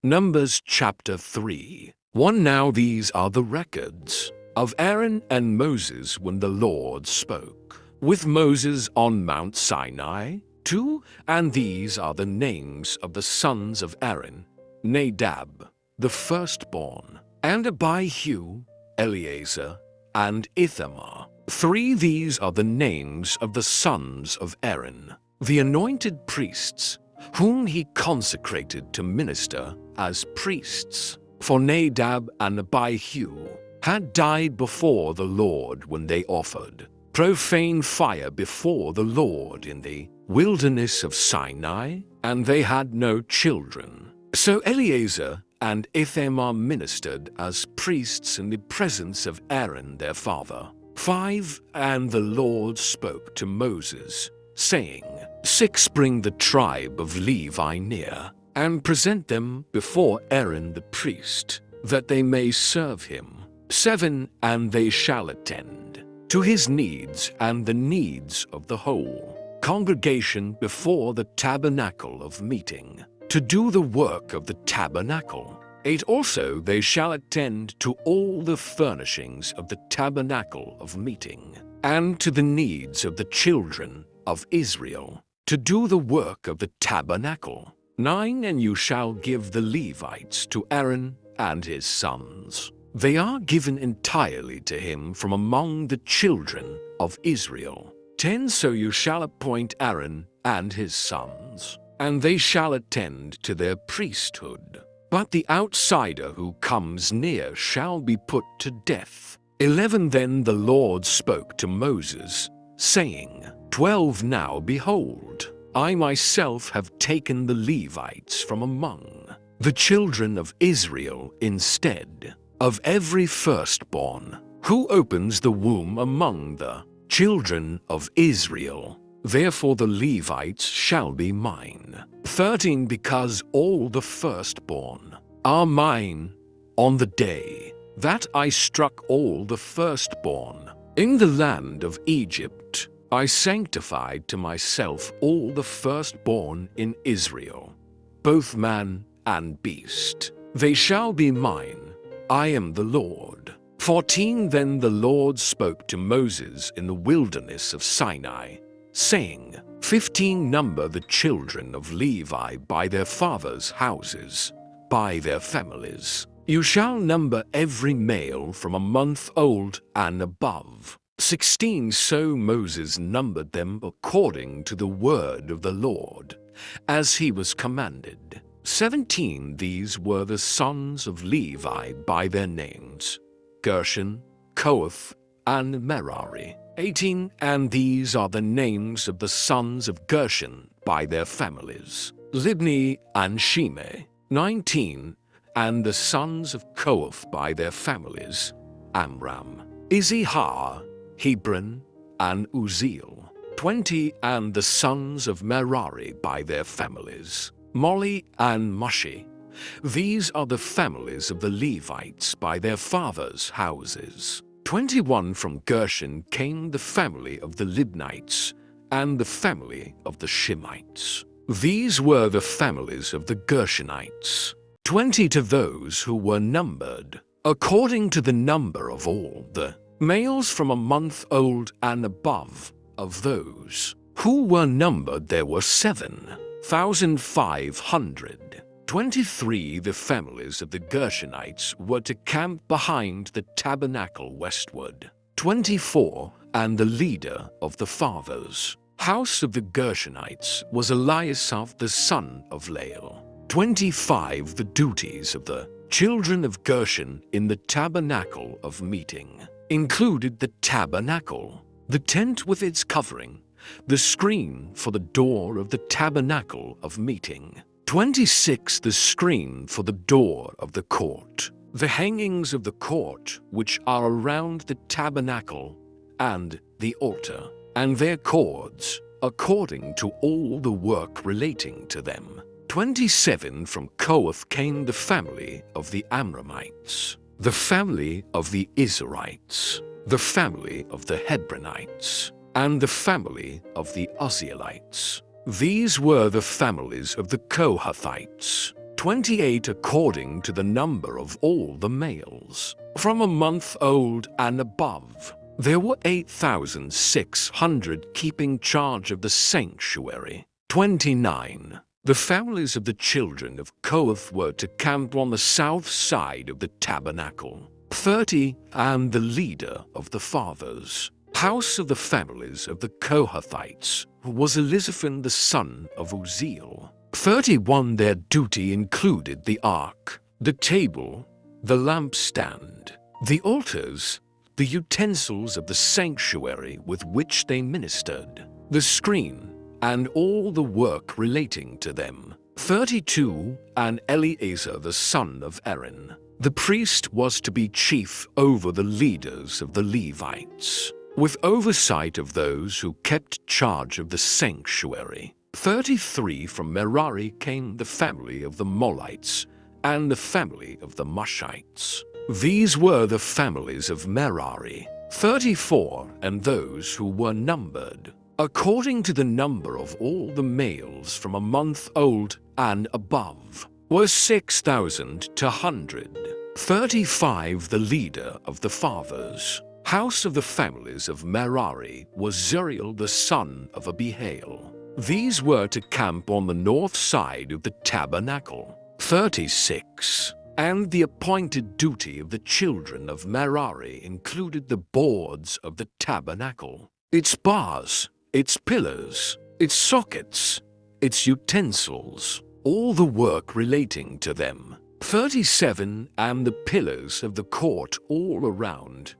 Numbers chapter 3. 1. Now these are the records of Aaron and Moses when the Lord spoke with Moses on Mount Sinai. 2. And these are the names of the sons of Aaron: Nadab, the firstborn, and Abihu, Eleazar, and Ithamar. 3. These are the names of the sons of Aaron, the anointed priests, whom he consecrated to minister as priests. For Nadab and Abihu had died before the Lord when they offered profane fire before the Lord in the wilderness of Sinai, and they had no children. So Eleazar and Ithamar ministered as priests in the presence of Aaron their father. 5. And the Lord spoke to Moses, saying, 6. Bring the tribe of Levi near, and present them before Aaron the priest, that they may serve him. 7. And they shall attend to his needs and the needs of the whole congregation before the tabernacle of meeting, to do the work of the tabernacle. 8. Also they shall attend to all the furnishings of the tabernacle of meeting, and to the needs of the children of Israel, to do the work of the tabernacle. 9. And you shall give the Levites to Aaron and his sons. They are given entirely to him from among the children of Israel. 10. So you shall appoint Aaron and his sons, and they shall attend to their priesthood. But the outsider who comes near shall be put to death. 11. Then the Lord spoke to Moses, saying, 12. Now behold, I myself have taken the Levites from among the children of Israel instead of every firstborn who opens the womb among the children of Israel. Therefore the Levites shall be mine. 13. Because all the firstborn are mine on the day that I struck all the firstborn in the land of Egypt, I sanctified to myself all the firstborn in Israel, both man and beast. They shall be mine. I am the Lord. 14. Then the Lord spoke to Moses in the wilderness of Sinai, saying, 15. Number the children of Levi by their fathers' houses, by their families. You shall number every male from a month old and above. 16. So Moses numbered them according to the word of the Lord, as he was commanded. 17. These were the sons of Levi by their names: Gershon, Kohath, and Merari. 18. And these are the names of the sons of Gershon by their families: Libni and Shimei. 19. And the sons of Kohath by their families: Amram, Izihar, Hebron, and Uzziel. 20. And the sons of Merari by their families: Moli and Mushi. These are the families of the Levites by their fathers' houses. 21. From Gershon came the family of the Libnites and the family of the Shimites. These were the families of the Gershonites. 20. To those who were numbered, according to the number of all the males from a month old and above, of those who were numbered there were 7,500. 23. The families of the Gershonites were to camp behind the tabernacle westward. 24. And the leader of the fathers' house of the Gershonites was Eliasaph the son of Lael. 25. The duties of the children of Gershon in the tabernacle of meeting included the tabernacle, the tent with its covering, the screen for the door of the tabernacle of meeting. 26. The screen for the door of the court, the hangings of the court which are around the tabernacle and the altar, and their cords, according to all the work relating to them. 27. From Kohath came the family of the Amramites, the family of the Izharites, the family of the Hebronites, and the family of the Uzzielites. These were the families of the Kohathites. 28 according to the number of all the males. From a month old and above, there were 8,600 keeping charge of the sanctuary. 29. The families of the children of Kohath were to camp on the south side of the tabernacle. 30. And the leader of the fathers' house of the families of the Kohathites was Elizaphan the son of Uzziel. 31. Their duty included the ark, the table, the lampstand, the altars, the utensils of the sanctuary with which they ministered, the screen, and all the work relating to them. 32. And Eleazar the son of Aaron, the priest, was to be chief over the leaders of the Levites, with oversight of those who kept charge of the sanctuary. 33. From Merari came the family of the Molites and the family of the Mushites. These were the families of Merari. 34. And those who were numbered, according to the number of all the males from a month old and above, were 6,200. 35. The leader of the fathers' house of the families of Merari was Zuriel the son of Abihail. These were to camp on the north side of the tabernacle. 36. And the appointed duty of the children of Merari included the boards of the tabernacle, its bars, its pillars, its sockets, its utensils, all the work relating to them. 37. And the pillars of the court all around,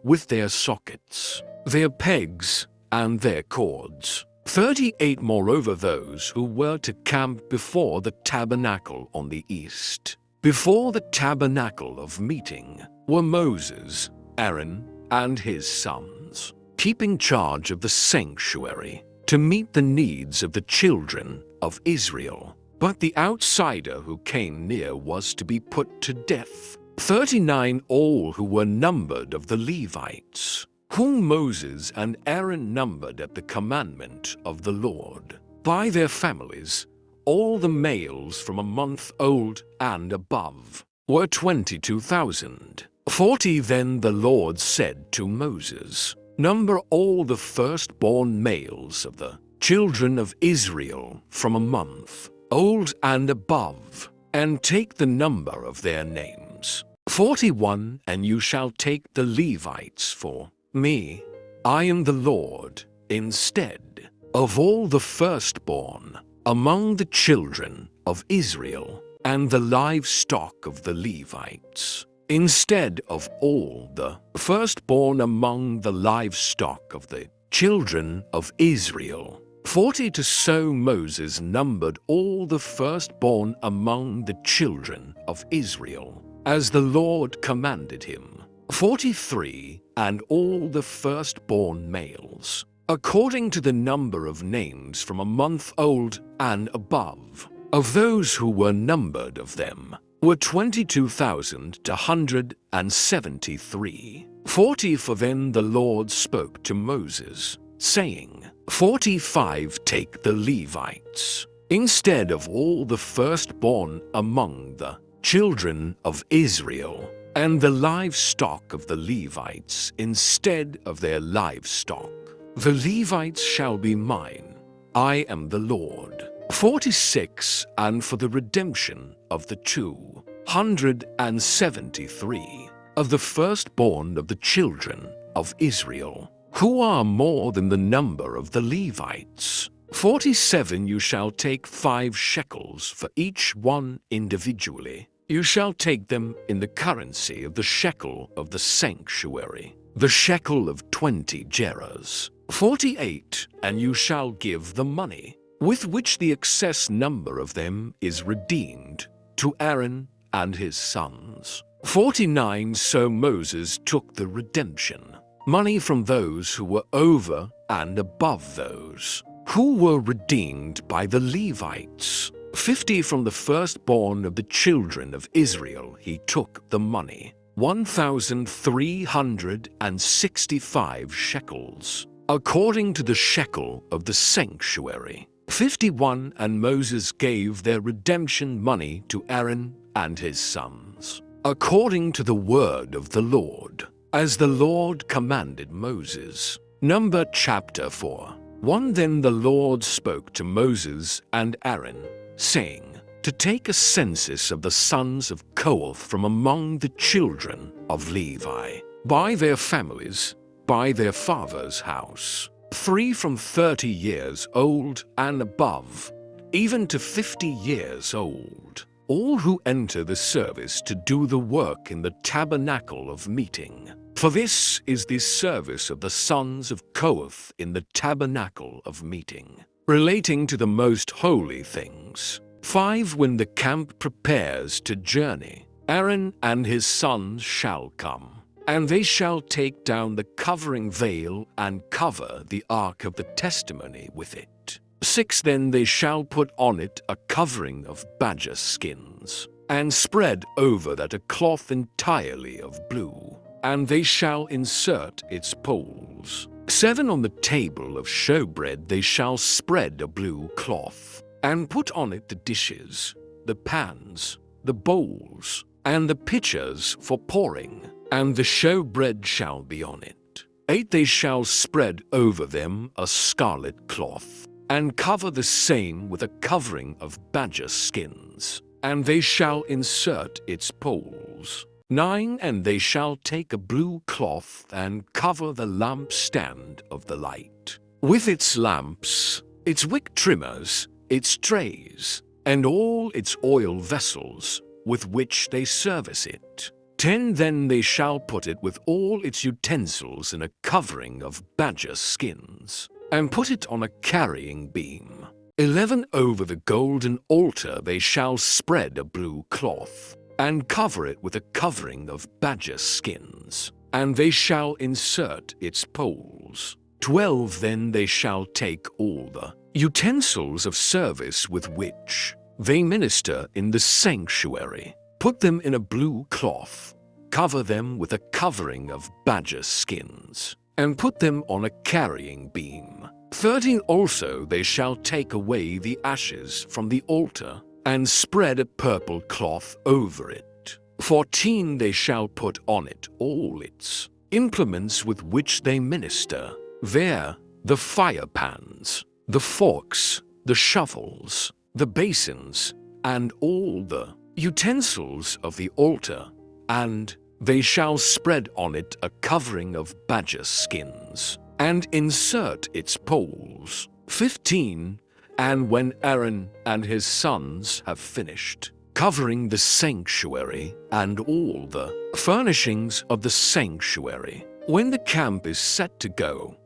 with their sockets, their pegs, and their cords. 38. Moreover, those who were to camp before the tabernacle on the east, before the tabernacle of meeting, were Moses, Aaron, and his sons, keeping charge of the sanctuary, to meet the needs of the children of Israel. But the outsider who came near was to be put to death. 39. All who were numbered of the Levites, whom Moses and Aaron numbered at the commandment of the Lord, by their families, all the males from a month old and above, were 22,000. 40. Then the Lord said to Moses, number all the firstborn males of the children of Israel from a month old and above, and take the number of their names. 41. And you shall take the Levites for me, I am the Lord, instead of all the firstborn among the children of Israel, and the livestock of the Levites, instead of all the firstborn among the livestock of the children of Israel. 40. So Moses numbered all the firstborn among the children of Israel, as the Lord commanded him. 43. And all the firstborn males, according to the number of names from a month old and above, of those who were numbered of them, were 22,273. 40. For then the Lord spoke to Moses, saying, 45. Take the Levites, instead of all the firstborn among the children of Israel, and the livestock of the Levites instead of their livestock. The Levites shall be mine. I am the Lord. 46. And for the redemption of the 273 of the firstborn of the children of Israel, who are more than the number of the Levites. 47. You shall take 5 shekels for each one individually. You shall take them in the currency of the shekel of the sanctuary, the shekel of 20 gerahs. 48. And you shall give the money, with which the excess number of them is redeemed, to Aaron and his sons. 49. So Moses took the redemption money from those who were over and above those who were redeemed by the Levites. 50. From the firstborn of the children of Israel he took the money, 1,365 shekels, according to the shekel of the sanctuary. 51 And Moses gave their redemption money to Aaron and his sons, according to the word of the Lord, as the Lord commanded Moses. Number chapter 4. 1 Then the Lord spoke to Moses and Aaron, saying, to take a census of the sons of Kohath from among the children of Levi, by their families, by their father's house, 3 from 30 years old and above, even to 50 years old, all who enter the service to do the work in the tabernacle of meeting. For this is the service of the sons of Kohath in the tabernacle of meeting, relating to the most holy things. 5 When the camp prepares to journey, Aaron and his sons shall come, and they shall take down the covering veil and cover the ark of the testimony with it. 6 Then they shall put on it a covering of badger skins, and spread over that a cloth entirely of blue, and they shall insert its poles. 7 On the table of showbread they shall spread a blue cloth, and put on it the dishes, the pans, the bowls, and the pitchers for pouring, and the showbread shall be on it. 8 They shall spread over them a scarlet cloth, and cover the same with a covering of badger skins, and they shall insert its poles. 9 And they shall take a blue cloth and cover the lampstand of the light, with its lamps, its wick trimmers, its trays, and all its oil vessels with which they service it. 10 Then they shall put it with all its utensils in a covering of badger skins, and put it on a carrying beam. 11 Over the golden altar they shall spread a blue cloth, and cover it with a covering of badger skins, and they shall insert its poles. 12 Then they shall take all the utensils of service with which they minister in the sanctuary, put them in a blue cloth, cover them with a covering of badger skins, and put them on a carrying beam. 13 Also they shall take away the ashes from the altar, and spread a purple cloth over it. 14 They shall put on it all its implements with which they minister, there the fire pans, the forks, the shovels, the basins, and all the utensils of the altar, and they shall spread on it a covering of badger skins, and insert its poles. 15 And when Aaron and his sons have finished covering the sanctuary and all the furnishings of the sanctuary, when the camp is set to go,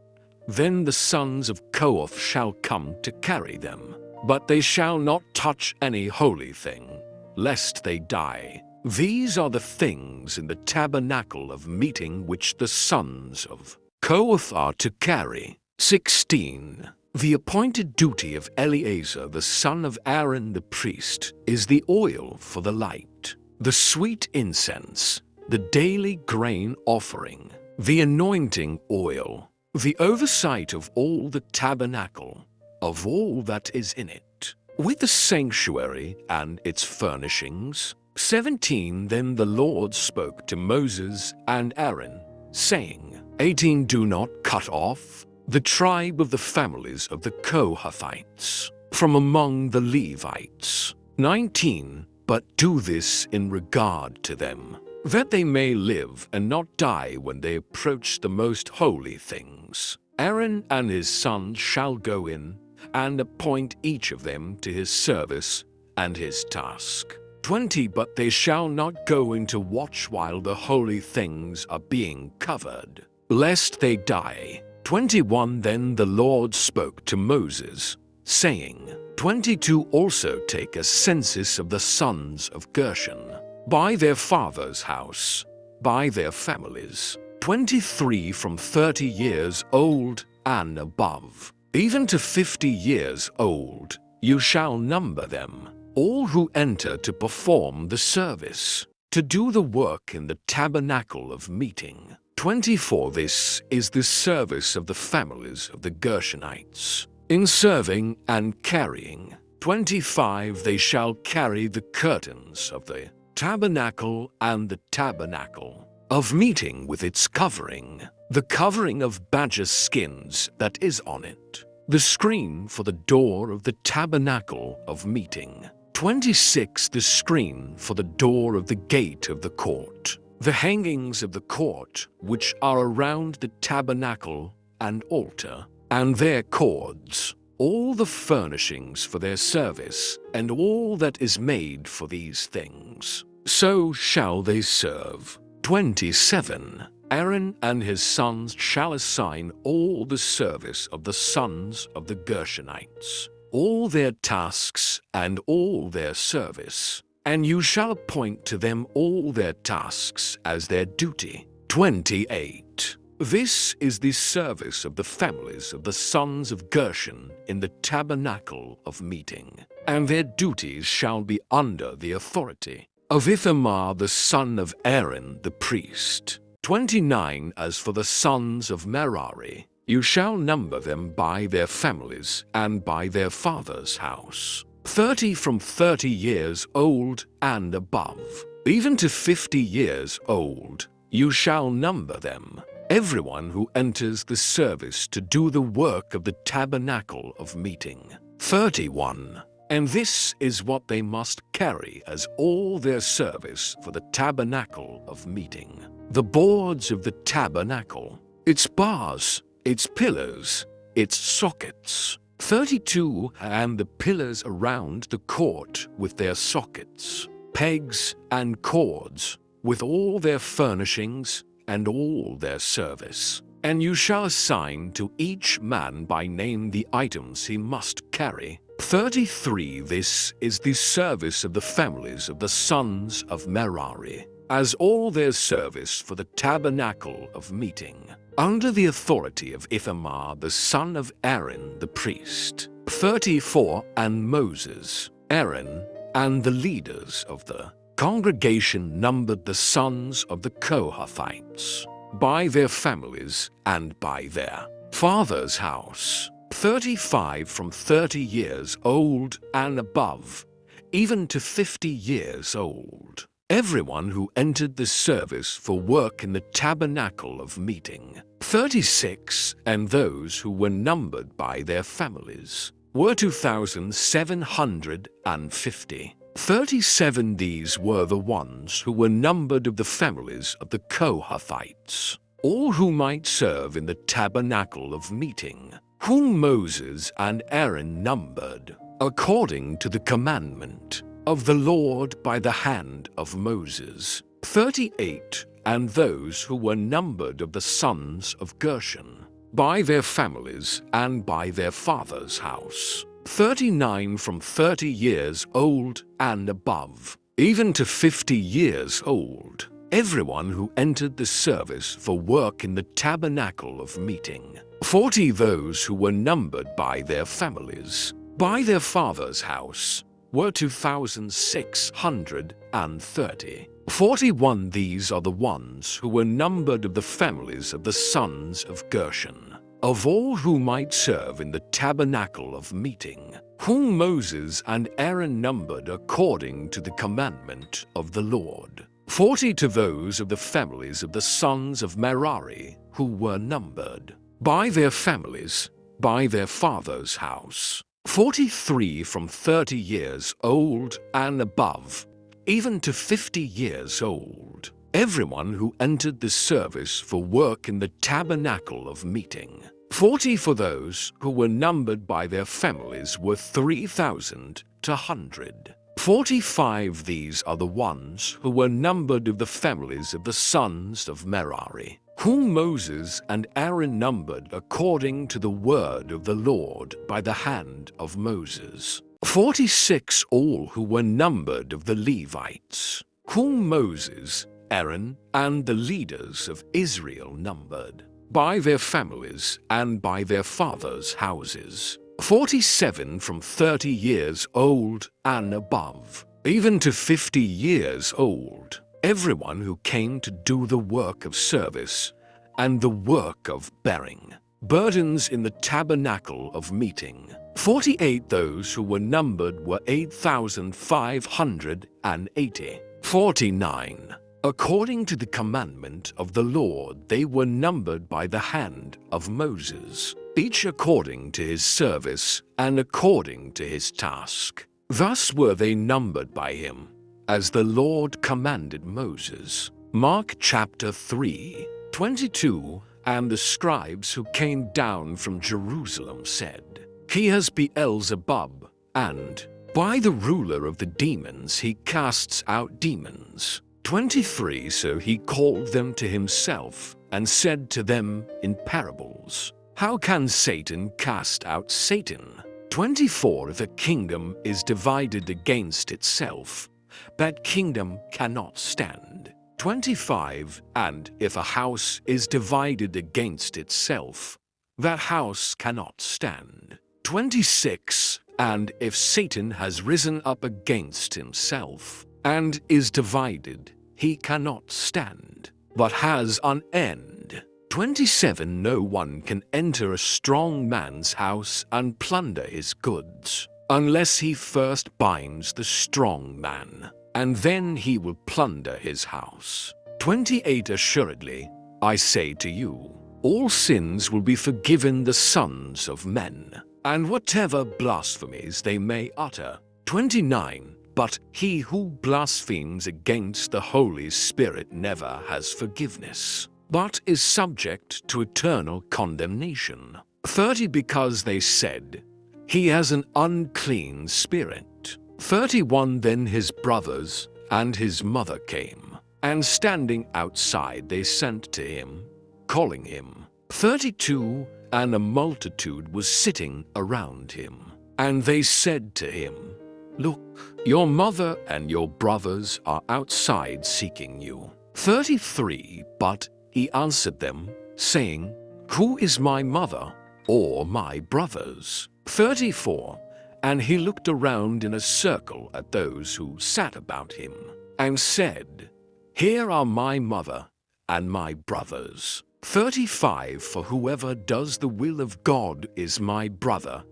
then the sons of Kohath shall come to carry them, but they shall not touch any holy thing, lest they die. These are the things in the tabernacle of meeting which the sons of Kohath are to carry. 16 The appointed duty of Eleazar the son of Aaron the priest is the oil for the light, the sweet incense, the daily grain offering, the anointing oil, the oversight of all the tabernacle, of all that is in it, with the sanctuary and its furnishings. 17 Then the Lord spoke to Moses and Aaron, saying, 18 Do not cut off the tribe of the families of the Kohathites from among the Levites. 19 But do this in regard to them, that they may live and not die when they approach the most holy things. Aaron and his sons shall go in and appoint each of them to his service and his task. 20 But they shall not go in to watch while the holy things are being covered, lest they die. 21 Then the Lord spoke to Moses, saying, 22 Also take a census of the sons of Gershon, by their father's house, by their families, 23 from 30 years old and above, even to 50 years old, you shall number them, all who enter to perform the service, to do the work in the tabernacle of meeting. 24 This is the service of the families of the Gershonites. In serving and carrying. 25 They shall carry the curtains of the tabernacle and the tabernacle of meeting with its covering, the covering of badger skins that is on it, the screen for the door of the tabernacle of meeting. 26 The screen for the door of the gate of the court, the hangings of the court which are around the tabernacle and altar, and their cords, all the furnishings for their service, and all that is made for these things. So shall they serve. 27 Aaron and his sons shall assign all the service of the sons of the Gershonites, all their tasks and all their service, and you shall appoint to them all their tasks as their duty. 28 This is the service of the families of the sons of Gershon in the tabernacle of meeting, and their duties shall be under the authority of Ithamar the son of Aaron the priest. 29 As for the sons of Merari, you shall number them by their families and by their father's house. 30 From 30 years old and above, even to 50 years old, you shall number them. Everyone who enters the service to do the work of the tabernacle of meeting. 31 And this is what they must carry as all their service for the tabernacle of meeting: the boards of the tabernacle, its bars, its pillars, its sockets. 32 And the pillars around the court with their sockets, pegs and cords, with all their furnishings and all their service. And you shall assign to each man by name the items he must carry. 33 This is the service of the families of the sons of Merari, as all their service for the tabernacle of meeting, under the authority of Ithamar the son of Aaron the priest. 34 And Moses, Aaron, and the leaders of the congregation numbered the sons of the Kohathites by their families and by their father's house. 35 From 30 years old and above, even to 50 years old, everyone who entered the service for work in the tabernacle of meeting. 36 And those who were numbered by their families were 2,750. 37 These were the ones who were numbered of the families of the Kohathites, all who might serve in the tabernacle of meeting, whom Moses and Aaron numbered, according to the commandment of the Lord by the hand of Moses. 38 And those who were numbered of the sons of Gershon, by their families and by their father's house. 39 From 30 years old and above, even to 50 years old, everyone who entered the service for work in the tabernacle of meeting. 40 Those who were numbered by their families, by their father's house, were 2,630. 41 These are the ones who were numbered of the families of the sons of Gershon, of all who might serve in the tabernacle of meeting, whom Moses and Aaron numbered according to the commandment of the Lord. 40 To those of the families of the sons of Merari who were numbered, by their families, by their father's house. 43 From 30 years old and above, even to 50 years old, everyone who entered the service for work in the tabernacle of meeting. 40 For those who were numbered by their families were 3,200. 45 These are the ones who were numbered of the families of the sons of Merari, whom Moses and Aaron numbered according to the word of the Lord by the hand of Moses. 46 All who were numbered of the Levites, whom Moses, Aaron, and the leaders of Israel numbered, by their families and by their fathers' houses. 47 From 30 years old and above, even to 50 years old, everyone who came to do the work of service and the work of bearing. burdens in the tabernacle of meeting. 48 those who were numbered were 8,580. 49. According to the commandment of the Lord, they were numbered by the hand of Moses, each according to his service and according to his task. Thus were they numbered by him, as the Lord commanded Moses. Mark chapter 3, 22. And the scribes who came down from Jerusalem said, "He has Beelzebub, and by the ruler of the demons he casts out demons." 23. So he called them to himself and said to them in parables, "How can Satan cast out Satan? 24. If a kingdom is divided against itself, that kingdom cannot stand. 25. And if a house is divided against itself, that house cannot stand. 26. And if Satan has risen up against himself and is divided, he cannot stand, but has an end. 27. No one can enter a strong man's house and plunder his goods, unless he first binds the strong man, and then he will plunder his house. 28. Assuredly, I say to you, all sins will be forgiven the sons of men, and whatever blasphemies they may utter. 29. But he who blasphemes against the Holy Spirit never has forgiveness, but is subject to eternal condemnation. 30. Because they said, he has an unclean spirit. 31. Then his brothers and his mother came, and standing outside they sent to him, calling him. 32. And a multitude was sitting around him, and they said to him, Look, your mother and your brothers are outside seeking you. 33. But he answered them, saying, Who is my mother or my brothers? 34. And he looked around in a circle at those who sat about him, and said, Here are my mother and my brothers. 35. For whoever does the will of God is my brother,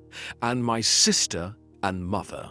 and my sister and mother.